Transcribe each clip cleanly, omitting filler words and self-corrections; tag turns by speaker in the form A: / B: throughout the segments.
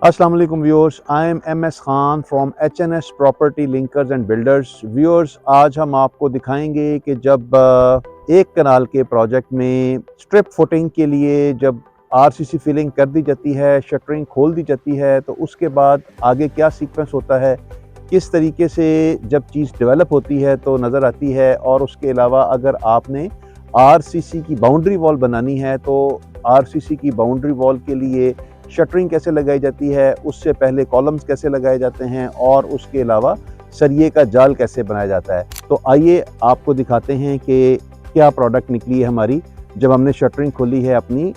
A: अस्सलाम वालेकुम viewers, I am S Khan from H property linkers and builders. Viewers, आज हम आपको दिखाएंगे कि जब एक कनाल के प्रोजेक्ट में स्ट्रिप फुटिंग के लिए जब आरसीसी फिलिंग कर दी जाती है, शटरिंग खोल दी जाती है, तो उसके बाद आगे क्या सीक्वेंस होता है, किस तरीके से जब चीज़ डेवलप होती है तो नज़र आती है। और उसके अलावा अगर आपने आरसीसी की बाउंड्री वॉल बनानी है तो आरसीसी की बाउंड्री वॉल के लिए शटरिंग कैसे लगाई जाती है, उससे पहले कॉलम्स कैसे लगाए जाते हैं, और उसके अलावा सरिये का जाल कैसे बनाया जाता है। तो आइए आपको दिखाते हैं कि क्या प्रोडक्ट निकली है हमारी जब हमने शटरिंग खोली है अपनी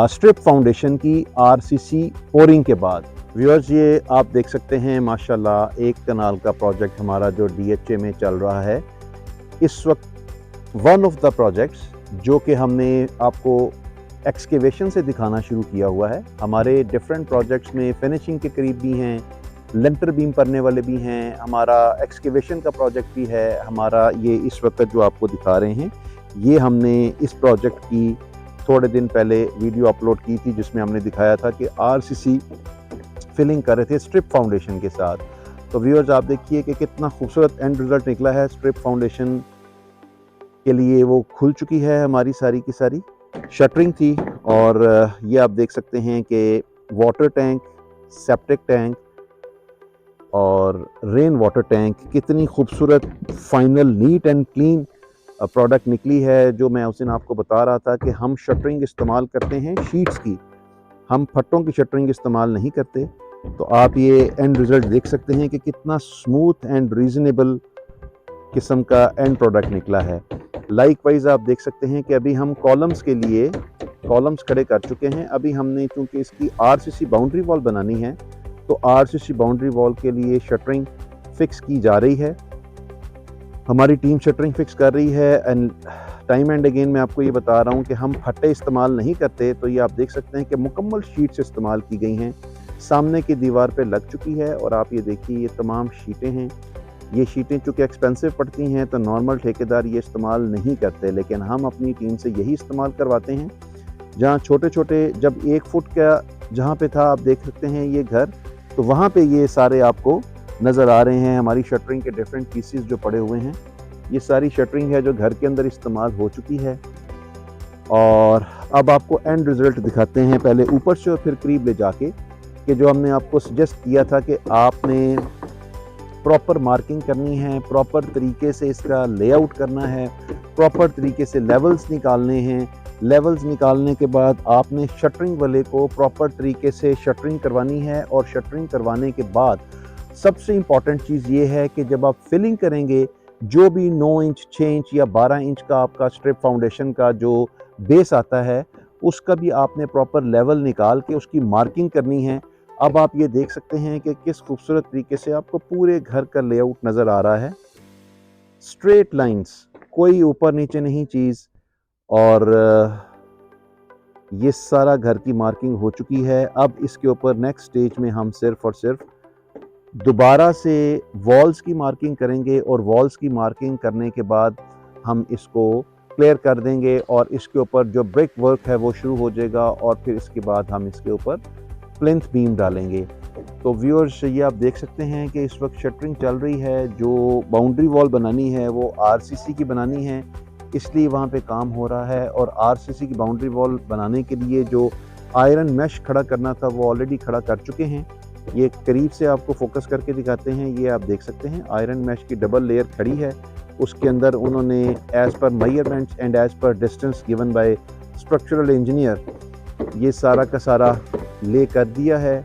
A: स्ट्रिप फाउंडेशन की आरसीसी पोरिंग के बाद। व्यूअर्स, ये आप देख सकते हैं माशाल्लाह एक कनाल का प्रोजेक्ट हमारा जो डीएचए में चल रहा है इस वक्त। वन ऑफ द प्रोजेक्ट्स जो कि हमने आपको एक्सकेवेशन से दिखाना शुरू किया हुआ है। हमारे डिफरेंट प्रोजेक्ट्स में फिनिशिंग के करीब भी हैं, लेंटर बीम पड़ने वाले भी हैं, हमारा एक्सकेवेशन का प्रोजेक्ट भी है। हमारा ये इस वक्त जो आपको दिखा रहे हैं, ये हमने इस प्रोजेक्ट की थोड़े दिन पहले वीडियो अपलोड की थी जिसमें हमने दिखाया था कि आरसीसी फिलिंग कर रहे थे स्ट्रिप फाउंडेशन के साथ। तो व्यूअर्स, आप देखिए कि कितना खूबसूरत एंड रिजल्ट निकला है। स्ट्रिप फाउंडेशन के लिए वो खुल चुकी है हमारी सारी की सारी शटरिंग थी। और ये आप देख सकते हैं कि वाटर टैंक, सेप्टिक टैंक और रेन वाटर टैंक, कितनी खूबसूरत final neat and clean product निकली है। जो मैं उस दिन आपको बता रहा था कि हम शटरिंग इस्तेमाल करते हैं शीट्स की, हम फट्टों की शटरिंग इस्तेमाल नहीं करते। तो आप ये एंड रिज़ल्ट देख सकते हैं कि कितना स्मूथ एंड रीज़नेबल किस्म का एंड प्रोडक्ट निकला है। लाइकवाइज आप देख सकते हैं कि अभी हम कॉलम्स के लिए कॉलम्स खड़े कर चुके हैं। अभी हमने चूंकि इसकी आरसीसी बाउंड्री वॉल बनानी है तो आरसीसी बाउंड्री वॉल के लिए शटरिंग फिक्स की जा रही है। हमारी टीम शटरिंग फिक्स कर रही है। एंड टाइम एंड अगेन मैं आपको ये बता रहा हूँ कि हम फट्टे इस्तेमाल नहीं करते। तो ये आप देख सकते हैं कि मुकम्मल शीट्स इस्तेमाल की गई हैं, सामने की दीवार पे लग चुकी है। और आप ये देखिए, ये तमाम शीटें हैं। ये शीटें चूँकि एक्सपेंसिव पड़ती हैं तो नॉर्मल ठेकेदार ये इस्तेमाल नहीं करते, लेकिन हम अपनी टीम से यही इस्तेमाल करवाते हैं। जहाँ छोटे छोटे, जब 1 फुट का जहाँ पे था, आप देख सकते हैं ये घर, तो वहाँ पे ये सारे आपको नज़र आ रहे हैं हमारी शटरिंग के डिफरेंट पीसीस जो पड़े हुए हैं। ये सारी शटरिंग है जो घर के अंदर इस्तेमाल हो चुकी है। और अब आपको एंड रिज़ल्ट दिखाते हैं, पहले ऊपर से और फिर करीब ले जाके, कि जो हमने आपको सजेस्ट किया था कि आपने प्रॉपर मार्किंग करनी है, प्रॉपर तरीके से इसका लेआउट करना है, प्रॉपर तरीके से लेवल्स निकालने हैं। लेवल्स निकालने के बाद आपने शटरिंग वाले को प्रॉपर तरीके से शटरिंग करवानी है। और शटरिंग करवाने के बाद सबसे इम्पॉर्टेंट चीज़ ये है कि जब आप फिलिंग करेंगे, जो भी 9 इंच, 6 इंच या 12 इंच का आपका स्ट्रिप फाउंडेशन का जो बेस आता है, उसका भी आपने प्रॉपर लेवल निकाल के उसकी मार्किंग करनी है। अब आप ये देख सकते हैं कि किस खूबसूरत तरीके से आपको पूरे घर का लेआउट नज़र आ रहा है। स्ट्रेट लाइंस, कोई ऊपर नीचे नहीं चीज़। और ये सारा घर की मार्किंग हो चुकी है। अब इसके ऊपर नेक्स्ट स्टेज में हम सिर्फ और सिर्फ दोबारा से वॉल्स की मार्किंग करेंगे। और वॉल्स की मार्किंग करने के बाद हम इसको क्लियर कर देंगे और इसके ऊपर जो ब्रिक वर्क है वो शुरू हो जाएगा। और फिर इसके बाद हम इसके ऊपर प्लिंथ बीम डालेंगे। तो व्यूअर्स, ये आप देख सकते हैं कि इस वक्त शटरिंग चल रही है। जो बाउंड्री वॉल बनानी है वो आरसीसी की बनानी है, इसलिए वहाँ पे काम हो रहा है। और आरसीसी की बाउंड्री वॉल बनाने के लिए जो आयरन मैश खड़ा करना था वो ऑलरेडी खड़ा कर चुके हैं। ये करीब से आपको फोकस करके दिखाते हैं। ये आप देख सकते हैं आयरन मैश की डबल लेयर खड़ी है। उसके अंदर उन्होंने as per measurements and as per distance given by structural engineer ये सारा का सारा ले कर दिया है।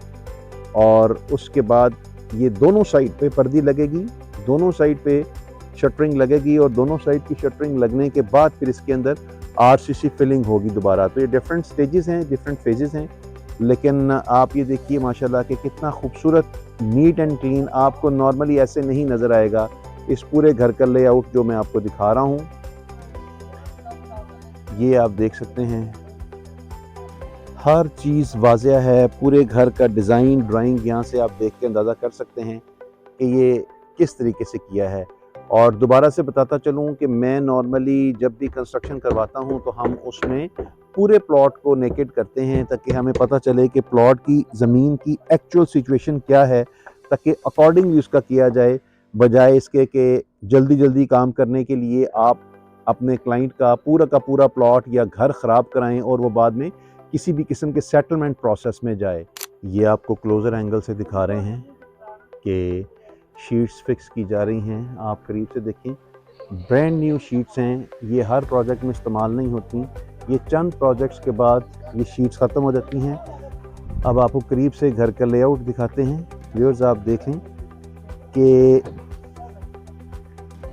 A: और उसके बाद ये दोनों साइड पे पर्दी लगेगी, दोनों साइड पे शटरिंग लगेगी। और दोनों साइड की शटरिंग लगने के बाद फिर इसके अंदर आरसीसी फिलिंग होगी दोबारा। तो ये डिफरेंट स्टेजेस हैं, डिफरेंट फेजेस हैं। लेकिन आप ये देखिए माशाल्लाह कि कितना खूबसूरत नीट एंड क्लीन, आपको नॉर्मली ऐसे नहीं नज़र आएगा इस पूरे घर का लेआउट जो मैं आपको दिखा रहा हूँ। ये आप देख सकते हैं, हर चीज़ वाज़ेह है। पूरे घर का डिज़ाइन, ड्राइंग यहाँ से आप देख के अंदाज़ा कर सकते हैं कि ये किस तरीके से किया है। और दोबारा से बताता चलूँ कि मैं नॉर्मली जब भी कंस्ट्रक्शन करवाता हूँ तो हम उसमें पूरे प्लॉट को नेकेड करते हैं ताकि हमें पता चले कि प्लॉट की ज़मीन की एक्चुअल सिचुएशन क्या है, ताकि अकॉर्डिंगली उसका किया जाए, बजाय इसके कि जल्दी जल्दी काम करने के लिए आप अपने क्लाइंट का पूरा प्लॉट या घर ख़राब कराएं और वो बाद में किसी भी किस्म के सेटलमेंट प्रोसेस में जाए। ये आपको क्लोज़र एंगल से दिखा रहे हैं कि शीट्स फिक्स की जा रही हैं। आप करीब से देखें, ब्रांड न्यू शीट्स हैं, ये हर प्रोजेक्ट में इस्तेमाल नहीं होती, ये चंद प्रोजेक्ट्स के बाद ये शीट्स ख़त्म हो जाती हैं। अब आपको करीब से घर का लेआउट दिखाते हैं। व्यूअर्स आप देखें कि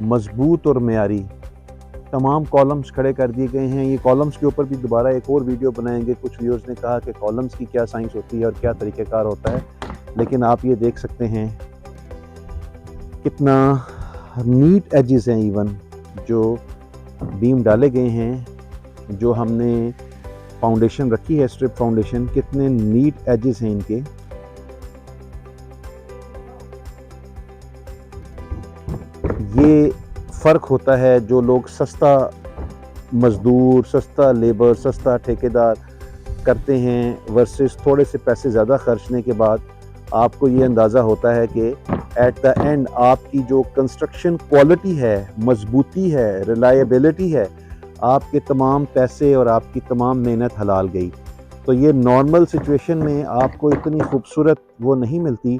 A: मजबूत और मेयारी तमाम कॉलम्स खड़े कर दिए गए हैं। ये कॉलम्स के ऊपर भी दोबारा एक और वीडियो बनाएंगे। कुछ व्यूअर्स ने कहा कि कॉलम्स की क्या साइंस होती है और क्या तरीक़ाकार होता है, लेकिन आप ये देख सकते हैं कितना नीट एजेस हैं। इवन जो बीम डाले गए हैं, जो हमने फाउंडेशन रखी है, स्ट्रिप फाउंडेशन, कितने नीट एजेस हैं इनके। ये फ़र्क होता है जो लोग सस्ता मज़दूर, सस्ता लेबर, सस्ता ठेकेदार करते हैं वर्सेस थोड़े से पैसे ज़्यादा खर्चने के बाद आपको ये अंदाज़ा होता है कि एट द एंड आपकी जो कंस्ट्रक्शन क्वालिटी है, मजबूती है, रिलायबिलिटी है, आपके तमाम पैसे और आपकी तमाम मेहनत हलाल गई। तो ये नॉर्मल सिचुएशन में आपको इतनी खूबसूरत वो नहीं मिलती,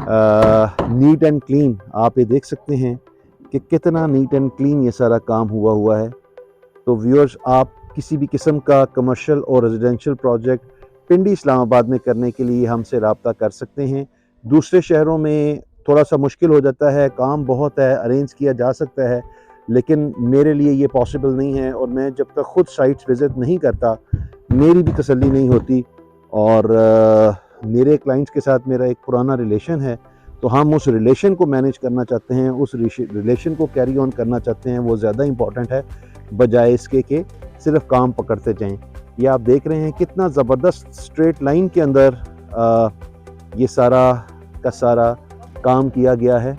A: नीट एंड क्लीन। आप ये देख सकते हैं कि कितना नीट एंड क्लीन ये सारा काम हुआ है। तो व्यूअर्स, आप किसी भी किस्म का कमर्शियल और रेजिडेंशियल प्रोजेक्ट पिंडी इस्लामाबाद में करने के लिए हमसे रब्ता कर सकते हैं। दूसरे शहरों में थोड़ा सा मुश्किल हो जाता है, काम बहुत है, अरेंज किया जा सकता है, लेकिन मेरे लिए ये पॉसिबल नहीं है। और मैं जब तक ख़ुद साइट्स विज़िट नहीं करता, मेरी भी तसल्ली नहीं होती। और मेरे क्लाइंट्स के साथ मेरा एक पुराना रिलेशन है, तो हम उस रिलेशन को मैनेज करना चाहते हैं, उस रिलेशन को कैरी ऑन करना चाहते हैं। वो ज़्यादा इम्पॉर्टेंट है बजाय इसके कि सिर्फ काम पकड़ते जाएं। ये आप देख रहे हैं कितना ज़बरदस्त स्ट्रेट लाइन के अंदर ये सारा का सारा काम किया गया है।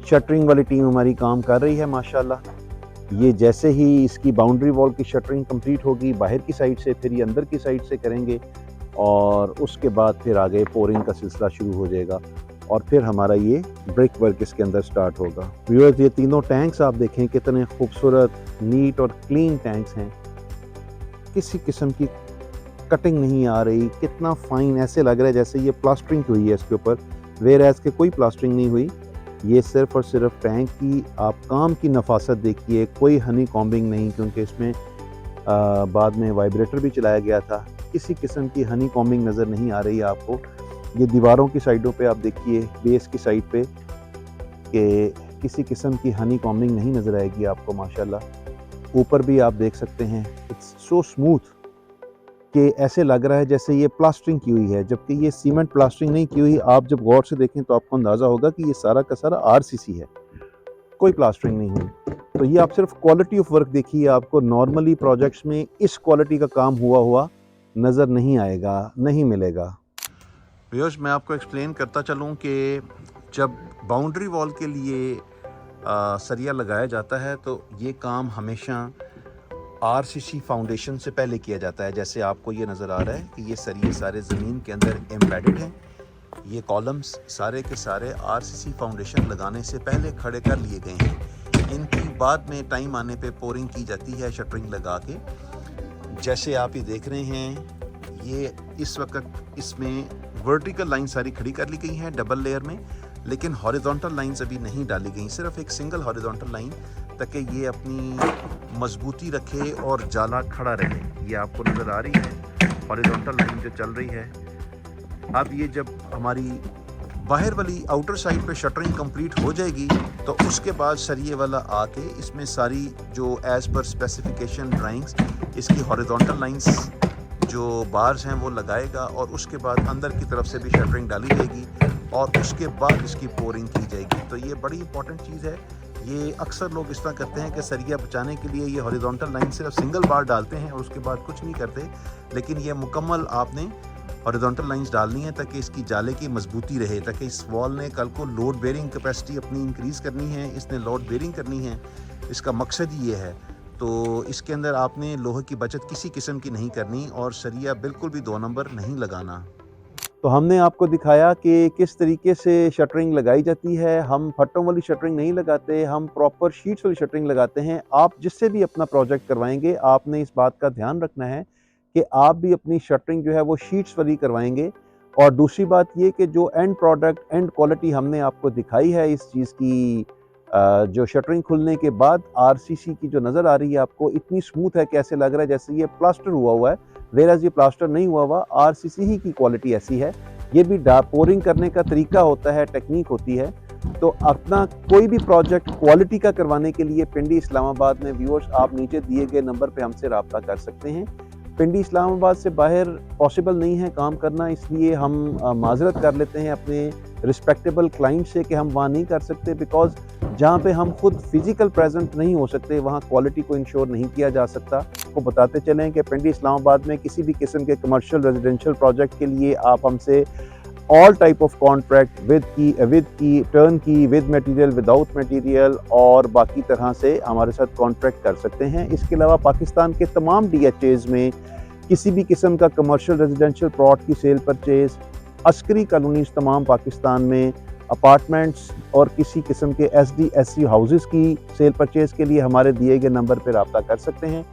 A: शटरिंग वाली टीम हमारी काम कर रही है माशाल्लाह। ये जैसे ही इसकी बाउंड्री वॉल की शटरिंग कंप्लीट होगी बाहर की साइड से, फिर ये अंदर की साइड से करेंगे और उसके बाद फिर आगे पोरिंग का सिलसिला शुरू हो जाएगा और फिर हमारा ये ब्रिक वर्क इसके अंदर स्टार्ट होगा। व्यूअर्स, ये तीनों टैंक्स आप देखें कितने खूबसूरत, नीट और क्लीन टैंक्स हैं। किसी किस्म की कटिंग नहीं आ रही, कितना फाइन, ऐसे लग रहा है जैसे ये प्लास्टरिंग हुई है इसके ऊपर, वेयर एज के कोई प्लास्टरिंग नहीं हुई। ये सिर्फ और सिर्फ टैंक की आप काम की नफासत देखिए, कोई हनी कॉम्बिंग नहीं, क्योंकि इसमें बाद में वाइब्रेटर भी चलाया गया था। किसी किस्म की हनी कॉम्बिंग नज़र नहीं आ रही है आपको। ये दीवारों की साइडों पे आप देखिए, बेस की साइड पे, कि किसी किस्म की हनी कॉम्बिंग नहीं नज़र आएगी आपको माशाल्लाह। ऊपर भी आप देख सकते हैं, इट्स सो स्मूथ कि ऐसे लग रहा है जैसे ये प्लास्टरिंग की हुई है, जबकि ये सीमेंट प्लास्टरिंग नहीं की हुई। आप जब गौर से देखें तो आपको अंदाज़ा होगा कि ये सारा का सारा आरसीसी है, कोई प्लास्टरिंग नहीं हुई। तो ये आप सिर्फ क्वालिटी ऑफ वर्क देखिए, आपको नॉर्मली प्रोजेक्ट्स में इस क्वालिटी का काम हुआ नज़र नहीं आएगा, नहीं मिलेगा। व्यूअर्स, मैं आपको एक्सप्लेन करता चलूँ कि जब बाउंड्री वॉल के लिए सरिया लगाया जाता है तो ये काम हमेशा आरसीसी फाउंडेशन से पहले किया जाता है। जैसे आपको ये नज़र आ रहा है कि ये सरिये सारे ज़मीन के अंदर एम्बेडेड हैं। ये कॉलम्स सारे के सारे आरसीसी फाउंडेशन लगाने से पहले खड़े कर लिए गए हैं। इनकी बाद में टाइम आने पे पोरिंग की जाती है शटरिंग लगा के। जैसे आप ये देख रहे हैं, ये इस वक्त इसमें वर्टिकल लाइन सारी खड़ी कर ली गई हैं डबल लेयर में, लेकिन हॉरिजॉन्टल लाइंस अभी नहीं डाली गई, सिर्फ एक सिंगल हॉरिजॉन्टल लाइन, ताकि ये अपनी मजबूती रखे और जाला खड़ा रहे। ये आपको नज़र आ रही है हॉरिजॉन्टल लाइन जो चल रही है। अब ये जब हमारी बाहर वाली आउटर साइड पे शटरिंग कंप्लीट हो जाएगी तो उसके बाद सरिये वाला आके इसमें सारी जो एज़ पर स्पेसिफिकेशन ड्राइंग्स इसकी हॉरिजॉन्टल लाइंस जो बार्स हैं वो लगाएगा और उसके बाद अंदर की तरफ से भी शटरिंग डाली जाएगी और उसके बाद इसकी पोरिंग की जाएगी। तो ये बड़ी इंपॉर्टेंट चीज़ है। ये अक्सर लोग इस तरह करते हैं कि सरिया बचाने के लिए ये हॉरिजॉन्टल लाइन सिर्फ सिंगल बार डालते हैं और उसके बाद कुछ नहीं करते, लेकिन ये मुकम्मल आपने हॉरिजॉन्टल लाइंस डालनी है ताकि इसकी जाले की मजबूती रहे, ताकि इस वॉल ने कल को लोड बेयरिंग कैपेसिटी अपनी इंक्रीज़ करनी है, इसने लोड बेयरिंग करनी है, इसका मकसद ही ये है। तो इसके अंदर आपने लोहे की बचत किसी किस्म की नहीं करनी और सरिया बिल्कुल भी 2 नंबर नहीं लगाना। तो हमने आपको दिखाया कि किस तरीके से शटरिंग लगाई जाती है। हम फट्टों वाली शटरिंग नहीं लगाते, हम प्रॉपर शीट्स वाली शटरिंग लगाते हैं। आप जिससे भी अपना प्रोजेक्ट करवाएंगे, आपने इस बात का ध्यान रखना है कि आप भी अपनी शटरिंग जो है वो शीट्स वाली करवाएंगे। और दूसरी बात ये कि जो एंड प्रोडक्ट, एंड क्वालिटी हमने आपको दिखाई है इस चीज़ की, जो शटरिंग खुलने के बाद आरसीसी की जो नज़र आ रही है आपको, इतनी स्मूथ है कि ऐसे लग रहा है जैसे ये प्लास्टर हुआ है, वेराज ये प्लास्टर नहीं हुआ, आरसीसी ही की क्वालिटी ऐसी है। ये भी पोरिंग करने का तरीका होता है, टेक्निक होती है। तो अपना कोई भी प्रोजेक्ट क्वालिटी का करवाने के लिए पिंडी इस्लामाबाद में व्यूअर्स, आप नीचे दिए गए नंबर पे हमसे रब्ता कर सकते हैं। पिंडी इस्लामाबाद से बाहर पॉसिबल नहीं है काम करना, इसलिए हम माजरत कर लेते हैं अपने रिस्पेक्टेबल क्लाइंट से कि हम वहाँ नहीं कर सकते, बिकॉज जहाँ पे हम खुद फिजिकल प्रेजेंट नहीं हो सकते वहाँ क्वालिटी को इंश्योर नहीं किया जा सकता। आपको बताते चलें कि पिंडी इस्लामाबाद में किसी भी किस्म के कमर्शियल रेजिडेंशियल प्रोजेक्ट के लिए आप हमसे all type of contract with की टर्न की, विद मटेरियल, विदाउट मटेरियल और बाकी तरह से हमारे साथ कॉन्ट्रैक्ट कर सकते हैं। इसके अलावा पाकिस्तान के तमाम DHAs में किसी भी किस्म का कमर्शियल रेजिडेंशियल प्लॉट की सेल परचेज, अस्करी कॉलोनीज तमाम पाकिस्तान में, अपार्टमेंट्स और किसी किस्म के SD SC हाउसेस की सेल परचेज के लिए हमारे दिए गए नंबर पर रब्ता कर सकते हैं।